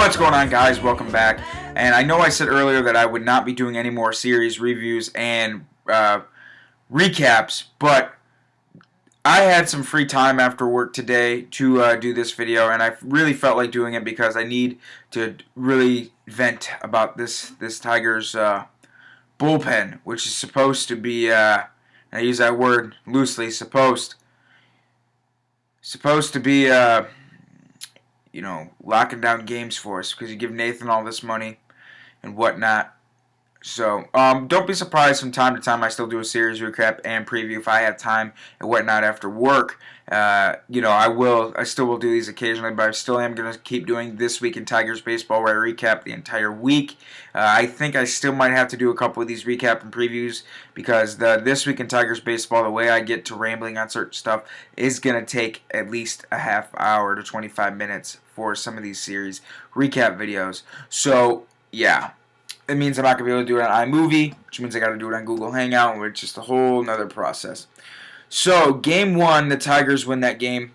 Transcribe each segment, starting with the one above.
What's going on, guys? Welcome back. And I know I said earlier that I would not be doing any more series reviews and recaps, but I had some free time after work today to do this video, and I really felt like doing it because I need to really vent about this Tigers bullpen, which is supposed to be, and I use that word loosely, supposed to be, locking down games for us because you give Nathan all this money and whatnot. So, don't be surprised from time to time I still do a series recap and preview if I have time and whatnot after work. I still will do these occasionally, but I still am going to keep doing This Week in Tigers Baseball where I recap the entire week. I think I still might have to do a couple of these recap and previews because the This Week in Tigers Baseball, the way I get to rambling on certain stuff, is going to take at least a half hour to 25 minutes for some of these series recap videos. So, yeah. It means I'm not going to be able to do it on iMovie, which means I got to do it on Google Hangout, which is just a whole other process. So, Game 1, the Tigers win that game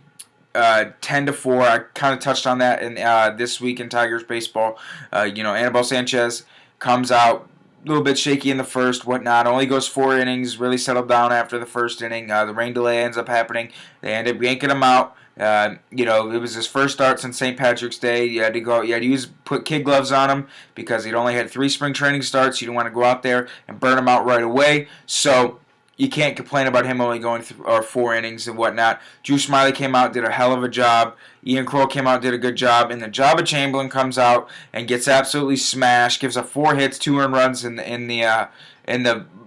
10-4. I kind of touched on that in This Week in Tigers Baseball. Anibal Sanchez comes out a little bit shaky in the first, whatnot. Only goes 4 innings, really settled down after the first inning. The rain delay ends up happening. They end up yanking him out. It was his first start since St. Patrick's Day. You had to put kid gloves on him because he'd only had 3 spring training starts. You didn't want to go out there and burn him out right away. So you can't complain about him only going through 4 innings and whatnot. Drew Smiley came out, did a hell of a job. Ian Kroll came out, did a good job. And then Jabba Chamberlain comes out and gets absolutely smashed. Gives up 4 hits, 2 earned runs in the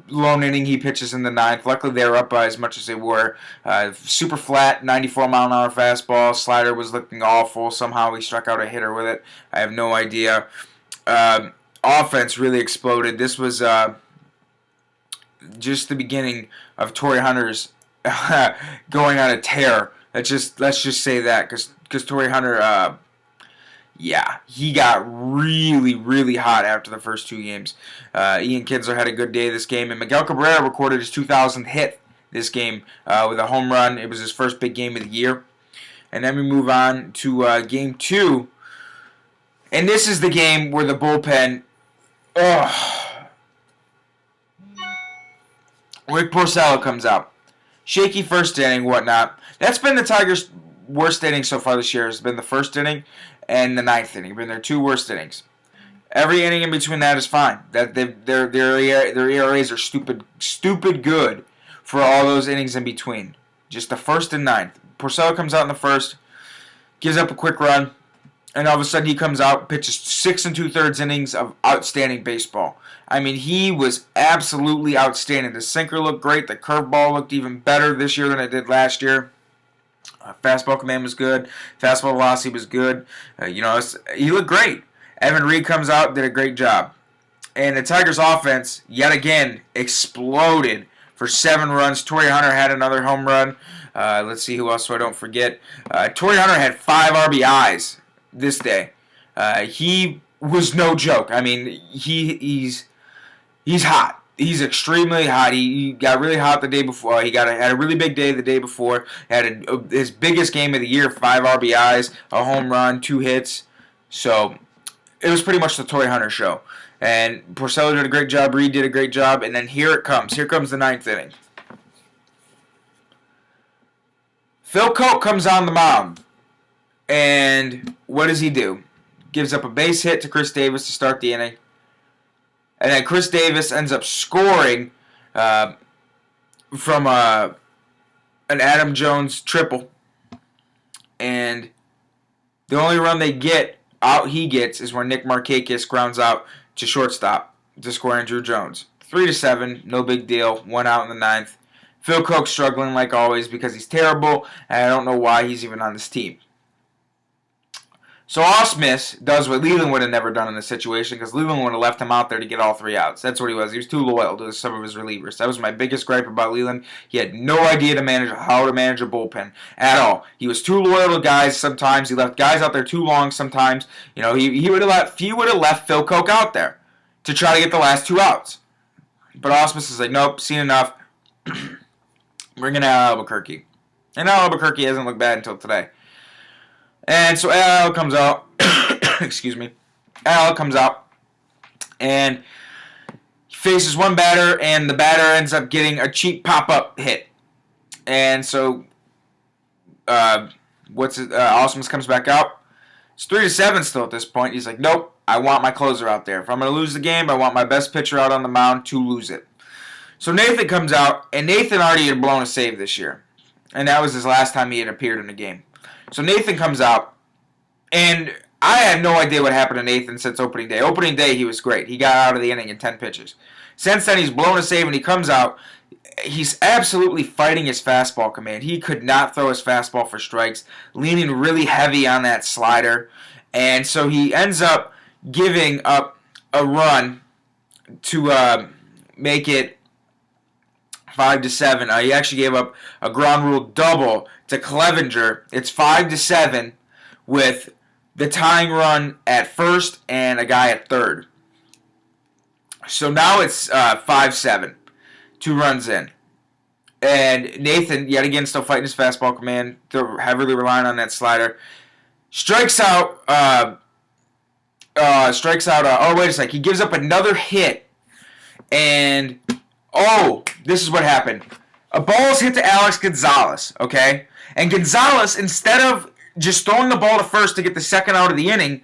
lone inning he pitches in the 9th. Luckily, they were up by as much as they were. Super flat, 94-mile-an-hour fastball. Slider was looking awful. Somehow he struck out a hitter with it. I have no idea. Offense really exploded. This was just the beginning of Torrey Hunter's going on a tear. Let's just say that because Torrey Hunter. He got really, really hot after the first 2 games. Ian Kinsler had a good day this game, and Miguel Cabrera recorded his 2,000th hit this game with a home run. It was his first big game of the year. And then we move on to Game 2. And this is the game where the bullpen... Rick Porcello comes out. Shaky first inning, whatnot. That's been the Tigers' worst inning so far this year. It's been the first inning and the 9th inning. Been their 2 worst innings. Every inning in between that is fine. Their ERAs are stupid good for all those innings in between. Just the 1st and 9th. Porcello comes out in the 1st, gives up a quick run, and all of a sudden he comes out, pitches 6 2/3 innings of outstanding baseball. I mean, he was absolutely outstanding. The sinker looked great. The curveball looked even better this year than it did last year. Fastball command was good. Fastball velocity was good. He looked great. Evan Reed comes out, did a great job. And the Tigers' offense, yet again, exploded for 7 runs. Torrey Hunter had another home run. Let's see who else so I don't forget. Torrey Hunter had 5 RBIs this day. He was no joke. I mean, he's hot. He's extremely hot. He got really hot the day before. He had a really big day the day before. Had his biggest game of the year, 5 RBIs, a home run, 2 hits. So it was pretty much the Torrey Hunter show. And Porcello did a great job. Reed did a great job. And then here it comes. Here comes the 9th inning. Phil Coke comes on the mound. And what does he do? Gives up a base hit to Chris Davis to start the inning. And then Chris Davis ends up scoring from an Adam Jones triple. And the only run he gets is where Nick Markakis grounds out to shortstop to score Andrew Jones. 3-7, no big deal. 1 out in the 9th. Phil Coke struggling like always because he's terrible, and I don't know why he's even on this team. So Ausmus does what Leland would have never done in this situation because Leland would have left him out there to get all 3 outs. That's what he was. He was too loyal to some of his relievers. That was my biggest gripe about Leland. He had no idea how to manage a bullpen at all. He was too loyal to guys sometimes. He left guys out there too long sometimes. He would have left Phil Coke out there to try to get the last 2 outs. But Ausmus is like, nope, seen enough. Bring in Al Albuquerque. And Al Albuquerque hasn't looked bad until today. And so Al comes out, excuse me, Al comes out and he faces one batter, and the batter ends up getting a cheap pop-up hit. And so, Ausmus comes back out. It's 3-7 still at this point. He's like, nope, I want my closer out there. If I'm going to lose the game, I want my best pitcher out on the mound to lose it. So Nathan comes out, and Nathan already had blown a save this year. And that was his last time he had appeared in a game. So Nathan comes out, and I have no idea what happened to Nathan since opening day. Opening day, he was great. He got out of the inning in 10 pitches. Since then, he's blown a save, and he comes out. He's absolutely fighting his fastball command. He could not throw his fastball for strikes, leaning really heavy on that slider. And so he ends up giving up a run to make it 5-7. He actually gave up a ground rule double to Clevenger. It's 5-7 with the tying run at first and a guy at third. So now it's 5-7. 2 runs in. And Nathan, yet again, still fighting his fastball command, heavily relying on that slider. Strikes out, oh, wait a sec. He gives up another hit. And, this is what happened. A ball's hit to Alex Gonzalez, okay? And Gonzalez, instead of just throwing the ball to first to get the second out of the inning,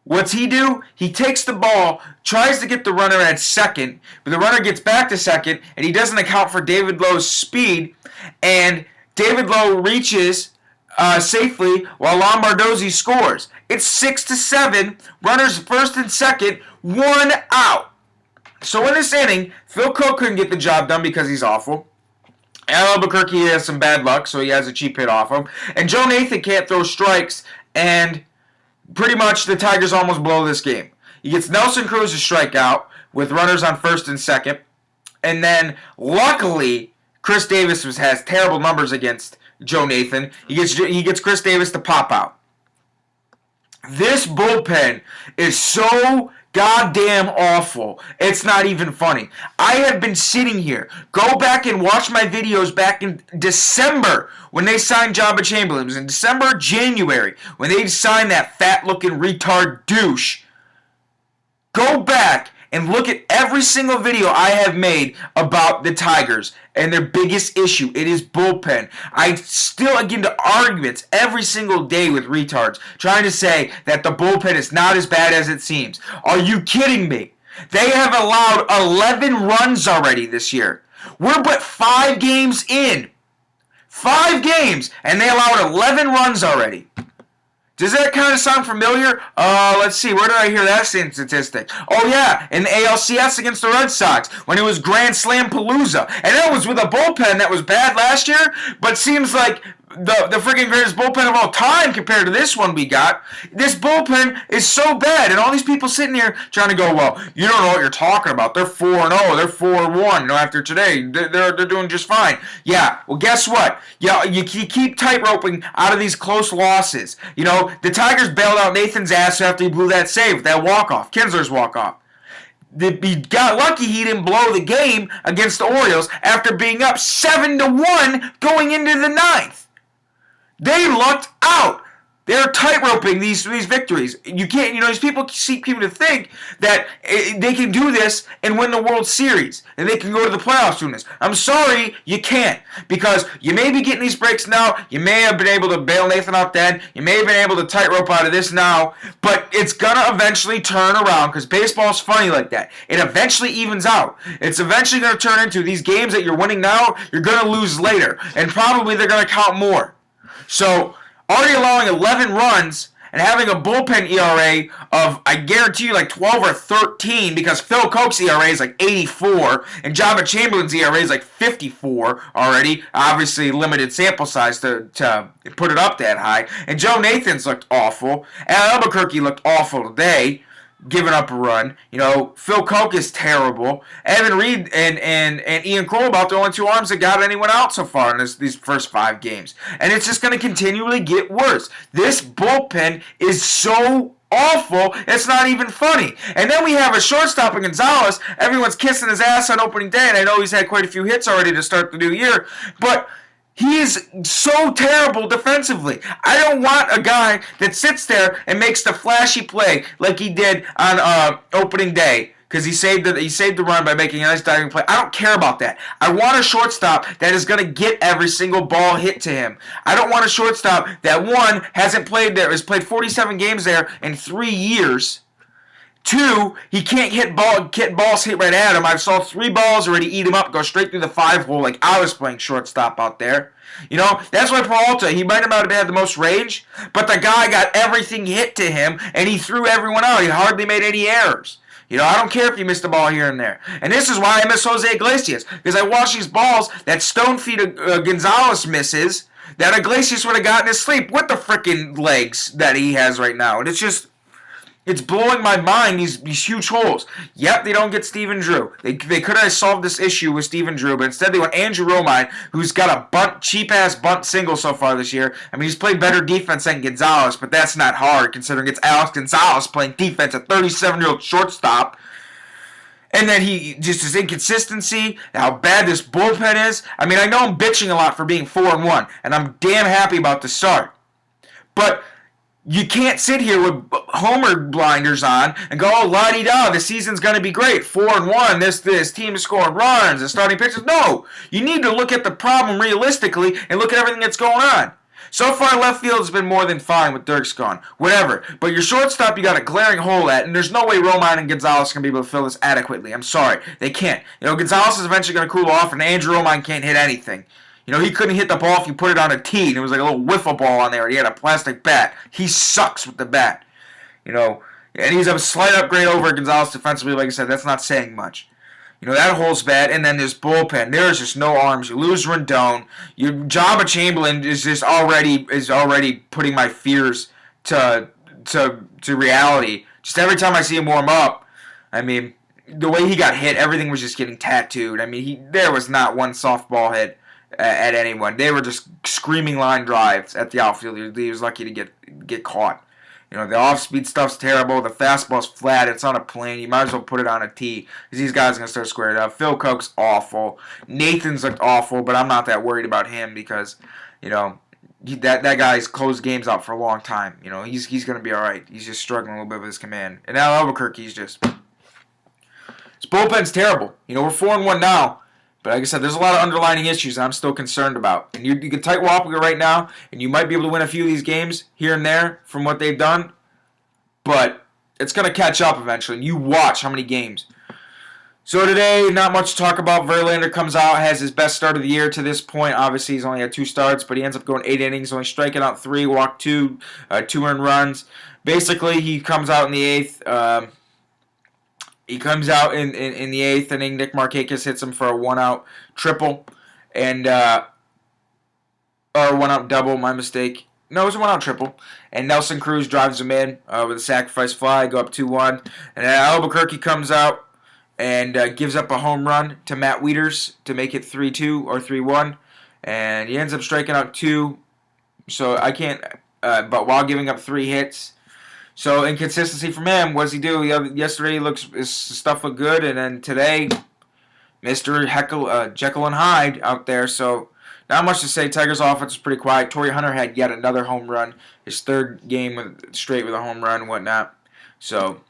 what's he do? He takes the ball, tries to get the runner at second, but the runner gets back to second, and he doesn't account for David Lowe's speed, and David Lowe reaches safely while Lombardozzi scores. It's 6-7, runners first and second, 1 out. So in this inning, Phil Coke couldn't get the job done because he's awful. Al Albuquerque has some bad luck, so he has a cheap hit off him. And Joe Nathan can't throw strikes, and pretty much the Tigers almost blow this game. He gets Nelson Cruz to strike out with runners on first and second. And then, luckily, Chris Davis has terrible numbers against Joe Nathan. He gets Chris Davis to pop out. This bullpen is so goddamn awful. It's not even funny. I have been sitting here. Go back and watch my videos back in December when they signed Jabba Chamberlain. It was in December or January when they signed that fat-looking retard douche. Go back and look at every single video I have made about the Tigers and their biggest issue. It is bullpen. I still get into arguments every single day with retards trying to say that the bullpen is not as bad as it seems. Are you kidding me? They have allowed 11 runs already this year. We're but 5 games in. 5 games, and they allowed 11 runs already. Does that kind of sound familiar? Let's see. Where did I hear that same statistic? Oh, yeah, in the ALCS against the Red Sox when it was Grand Slam Palooza. And that was with a bullpen that was bad last year, but seems like the freaking greatest bullpen of all time compared to this one we got. This bullpen is so bad, and all these people sitting here trying to go, well, you don't know what you're talking about. They're 4-0. They're 4-1. After today, they're doing just fine. Yeah. Well, guess what? Yeah, you keep tightroping out of these close losses. You know, the Tigers bailed out Nathan's ass after he blew that save, that walk-off, Kinsler's walk-off. He got lucky he didn't blow the game against the Orioles after being up 7-1 going into the 9th. They lucked out. They're tightroping these victories. You can't, these people seem to think that they can do this and win the World Series, and they can go to the playoffs doing this. I'm sorry, you can't, because you may be getting these breaks now. You may have been able to bail Nathan out then. You may have been able to tightrope out of this now, but it's going to eventually turn around, because baseball's funny like that. It eventually evens out. It's eventually going to turn into these games that you're winning now, you're going to lose later, and probably they're going to count more. So, already allowing 11 runs and having a bullpen ERA of, I guarantee you, like 12 or 13, because Phil Coke's ERA is like 84, and Jabba Chamberlain's ERA is like 54 already. Obviously, limited sample size to put it up that high. And Joe Nathan's looked awful. Al Albuquerque looked awful today, giving up a run. Phil Coke is terrible. Evan Reed and Ian Kroll about the only 2 arms that got anyone out so far in these first 5 games. And it's just going to continually get worse. This bullpen is so awful, it's not even funny. And then we have a shortstop in Gonzalez. Everyone's kissing his ass on opening day, and I know he's had quite a few hits already to start the new year. But He is so terrible defensively. I don't want a guy that sits there and makes the flashy play like he did on opening day because he saved the run by making a nice diving play. I don't care about that. I want a shortstop that is going to get every single ball hit to him. I don't want a shortstop that, one, hasn't played there, has played 47 games there in 3 years. Two, he can't get balls hit right at him. I saw 3 balls already eat him up, go straight through the 5 hole like I was playing shortstop out there. You know, that's why Peralta, he might not have had the most range, but the guy got everything hit to him, and he threw everyone out. He hardly made any errors. You know, I don't care if you missed the ball here and there. And this is why I miss Jose Iglesias, because I watch these balls that Stonefeet Gonzalez misses that Iglesias would have gotten his sleep with the freaking legs that he has right now. And it's blowing my mind, these huge holes. Yep, they don't get Steven Drew. They could have solved this issue with Steven Drew, but instead they went Andrew Romine, who's got a cheap-ass bunt single so far this year. I mean, he's played better defense than Gonzalez, but that's not hard considering it's Alex Gonzalez playing defense, a 37-year-old shortstop. And then his inconsistency, how bad this bullpen is. I mean, I know I'm bitching a lot for being 4-1, and I'm damn happy about the start. But you can't sit here with homer blinders on and go, oh, la-di-da, the season's going to be great. 4-1, this team is scoring runs, the starting pitchers. No, you need to look at the problem realistically and look at everything that's going on. So far, left field has been more than fine with Dirk's gone. Whatever. But your shortstop, you got a glaring hole at, and there's no way Romine and Gonzalez can be able to fill this adequately. I'm sorry. They can't. You know, Gonzalez is eventually going to cool off, and Andrew Romine can't hit anything. You know, he couldn't hit the ball if you put it on a tee, and it was like a little wiffle ball on there, and he had a plastic bat. He sucks with the bat. You know, and he's a slight upgrade over Gonzalez defensively. Like I said, that's not saying much. You know, that hole's bad, and then this bullpen. There's just no arms. You lose Rendon. Your Jabba Chamberlain is just already putting my fears to reality. Just every time I see him warm up, I mean, the way he got hit, everything was just getting tattooed. I mean, there was not one softball hit at anyone. They were just screaming line drives at the outfield. He was lucky to get caught. You know, the off-speed stuff's terrible. The fastball's flat. It's on a plane. You might as well put it on a tee because these guys are going to start squaring up. Phil Koch's awful. Nathan's looked awful, but I'm not that worried about him because, you know, that guy's closed games out for a long time. You know, he's going to be all right. He's just struggling a little bit with his command. And now Albuquerque's just... His bullpen's terrible. You know, we're 4-1 now. But like I said, there's a lot of underlying issues that I'm still concerned about. And you can tight Wapaka right now, and you might be able to win a few of these games here and there from what they've done. But it's going to catch up eventually. And you watch how many games. So today, not much to talk about. Verlander comes out, has his best start of the year to this point. Obviously, he's only had 2 starts, but he ends up going 8 innings, only striking out 3, walked 2, 2 earned runs. Basically, he comes out in the 8th. He comes out in the 8th inning. Nick Markakis hits him for a 1-out triple. And, or 1-out double, my mistake. No, it was a 1-out triple. And Nelson Cruz drives him in with a sacrifice fly, go up 2-1. And Albuquerque comes out and gives up a home run to Matt Wieters to make it 3-2 or 3-1. And he ends up striking out 2. So I can't, but while giving up 3 hits. So inconsistency from him. What does he do? Yesterday his stuff looked good, and then today, Mr. Jekyll and Hyde out there. So not much to say. Tigers' offense was pretty quiet. Torrey Hunter had yet another home run. His 3rd game straight with a home run and whatnot. So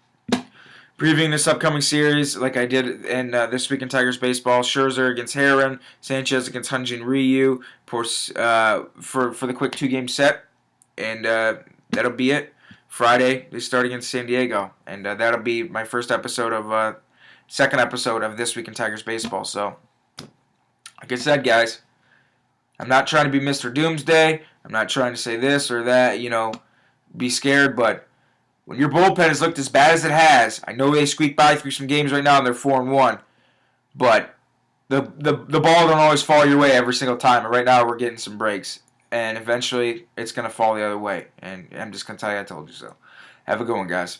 previewing this upcoming series, like I did in This Week in Tigers Baseball, Scherzer against Herron, Sanchez against Hyun-Jin Ryu for the quick 2-game set, and that'll be it. Friday, they start against San Diego, and that'll be my second episode of This Week in Tigers Baseball. So, like I said, guys, I'm not trying to be Mr. Doomsday. I'm not trying to say this or that, be scared, but when your bullpen has looked as bad as it has, I know they squeak by through some games right now and they're 4-1, but the ball don't always fall your way every single time, and right now we're getting some breaks. And eventually, it's going to fall the other way. And I'm just going to tell you I told you so. Have a good one, guys.